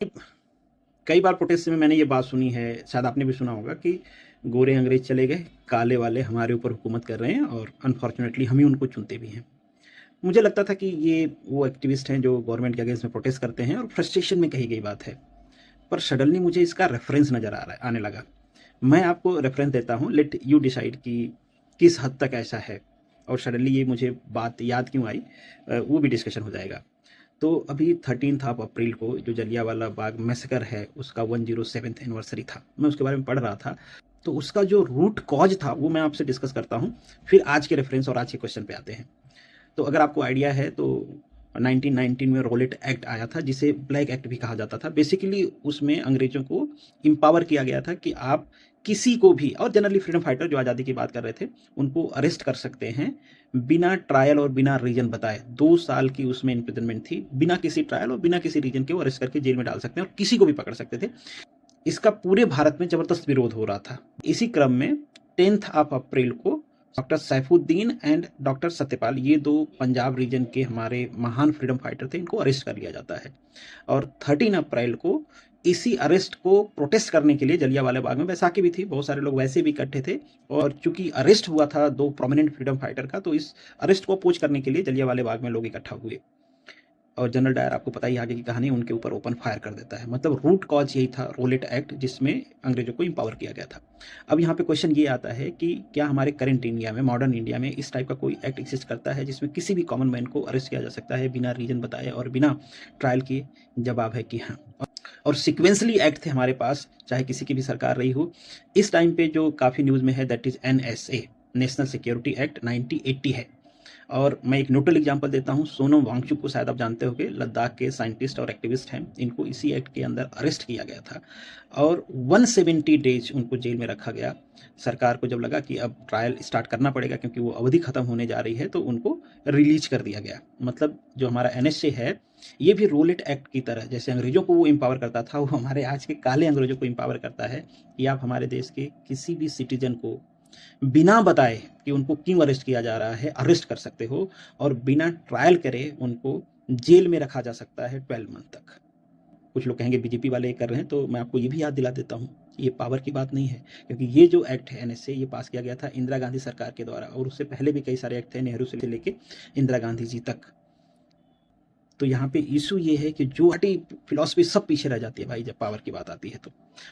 कई बार प्रोटेस्ट में मैंने ये बात सुनी है, शायद आपने भी सुना होगा कि गोरे अंग्रेज चले गए, काले वाले हमारे ऊपर हुकूमत कर रहे हैं और अनफॉर्चुनेटली हम ही उनको चुनते भी हैं। मुझे लगता था कि ये वो एक्टिविस्ट हैं जो गवर्नमेंट के अगेंस्ट में प्रोटेस्ट करते हैं और फ्रस्ट्रेशन में कही गई बात है। पर सडनली मुझे इसका रेफरेंस नज़र आ रहा है, आने लगा। मैं आपको रेफरेंस देता हूँ, लेट यू डिसाइड कि किस हद तक ऐसा है और सडनली ये मुझे बात याद क्यों आई, वो भी डिस्कशन हो जाएगा। तो अभी 13 अप्रैल को जो जलियांवाला बाग मैसेकर है उसका 107th एनिवर्सरी था। मैं उसके बारे में पढ़ रहा था, तो उसका जो रूट कॉज था वो मैं आपसे डिस्कस करता हूँ, फिर आज के रेफरेंस और आज के क्वेश्चन पे आते हैं। तो अगर आपको आइडिया है तो 1919 में रोलेट एक्ट आया था, जिसे ब्लैक एक्ट भी कहा जाता था। बेसिकली उसमें अंग्रेजों को एम्पावर किया गया था कि आप किसी को भी, और जनरली फ्रीडम फाइटर जो आज़ादी की बात कर रहे थे, उनको अरेस्ट कर सकते हैं बिना ट्रायल और बिना रीजन बताए। 2 साल की उसमें इम्प्रिजनमेंट थी, बिना किसी ट्रायल और बिना किसी रीजन के वो अरेस्ट करके जेल में डाल सकते हैं और किसी को भी पकड़ सकते थे। इसका पूरे भारत में जबरदस्त विरोध हो रहा था। इसी क्रम में 10 अप्रैल को doctor Saifuddin and doctor Satyapal, ये 2 पंजाब रीजन के हमारे महान फ्रीडम फाइटर थे, इनको अरेस्ट कर लिया जाता है। और 13 अप्रैल को इसी अरेस्ट को प्रोटेस्ट करने के लिए जलियांवाला बाग में बैसाखी भी थी, बहुत सारे लोग वैसे भी इकट्ठे थे। और चूंकि अरेस्ट हुआ था 2 प्रोमिनेंट फ्रीडम फाइटर का, तो इस अरेस्ट को अपोज करने के लिए जलियांवाला बाग में लोग इकट्ठा हुए। और जनरल डायर, आपको पता ही आगे की कहानी, उनके ऊपर ओपन फायर कर देता है। मतलब रूट कॉज यही था, रोलेट एक्ट, जिसमें अंग्रेजों को एम्पावर किया गया था। अब यहाँ पे क्वेश्चन ये आता है कि क्या हमारे करंट इंडिया में, मॉडर्न इंडिया में इस टाइप का कोई एक्ट एग्जिस्ट करता है जिसमें किसी भी कॉमन मैन को अरेस्ट किया जा सकता है बिना रीजन बताए और बिना ट्रायल किए? जवाब है कि हाँ। और सिक्वेंसली एक्ट थे हमारे पास, चाहे किसी की भी सरकार रही हो। इस टाइम पे जो काफ़ी न्यूज़ में है, that is NSA, national security act 1980 है। और मैं एक नोटल एग्जांपल देता हूँ, सोनम वांगचुक को शायद आप जानते होंगे, लद्दाख के साइंटिस्ट और एक्टिविस्ट हैं। इनको इसी एक्ट के अंदर अरेस्ट किया गया था और 170 डेज उनको जेल में रखा गया। सरकार को जब लगा कि अब ट्रायल स्टार्ट करना पड़ेगा क्योंकि वो अवधि खत्म होने जा रही है, तो उनको रिलीज कर दिया गया। मतलब जो हमारा NSA है, ये भी रोलेट एक्ट की तरह, जैसे अंग्रेजों को वो एम्पावर करता था, वो हमारे आज के काले अंग्रेजों को एम्पावर करता है कि आप हमारे देश के किसी भी सिटीजन को बिना बताए कि उनको क्यों अरेस्ट किया जा रहा है अरेस्ट कर सकते हो, और बिना ट्रायल करे उनको जेल में रखा जा सकता है 12 मंथ तक। कुछ लोग कहेंगे बीजेपी वाले कर रहे हैं, तो मैं आपको ये भी याद दिला देता हूँ, ये पावर की बात नहीं है, क्योंकि ये जो एक्ट है NSA, ये पास किया गया था इंदिरा गांधी सरकार के द्वारा, और उससे पहले भी कई सारे एक्ट थे, नेहरू से लेके इंदिरा गांधी जी तक। तो यहाँ पे इशू ये है कि जो पार्टी फिलॉसफी सब पीछे रह जाती है भाई जब पावर की बात आती है तो।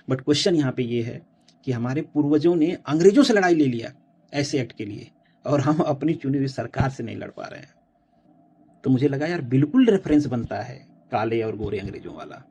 बट क्वेश्चन यहाँ पे ये है कि हमारे पूर्वजों ने अंग्रेजों से लड़ाई ले लिया ऐसे एक्ट के लिए, और हम अपनी चुनी हुई सरकार से नहीं लड़ पा रहे हैं। तो मुझे लगा यार बिल्कुल रेफरेंस बनता है काले और गोरे अंग्रेजों वाला।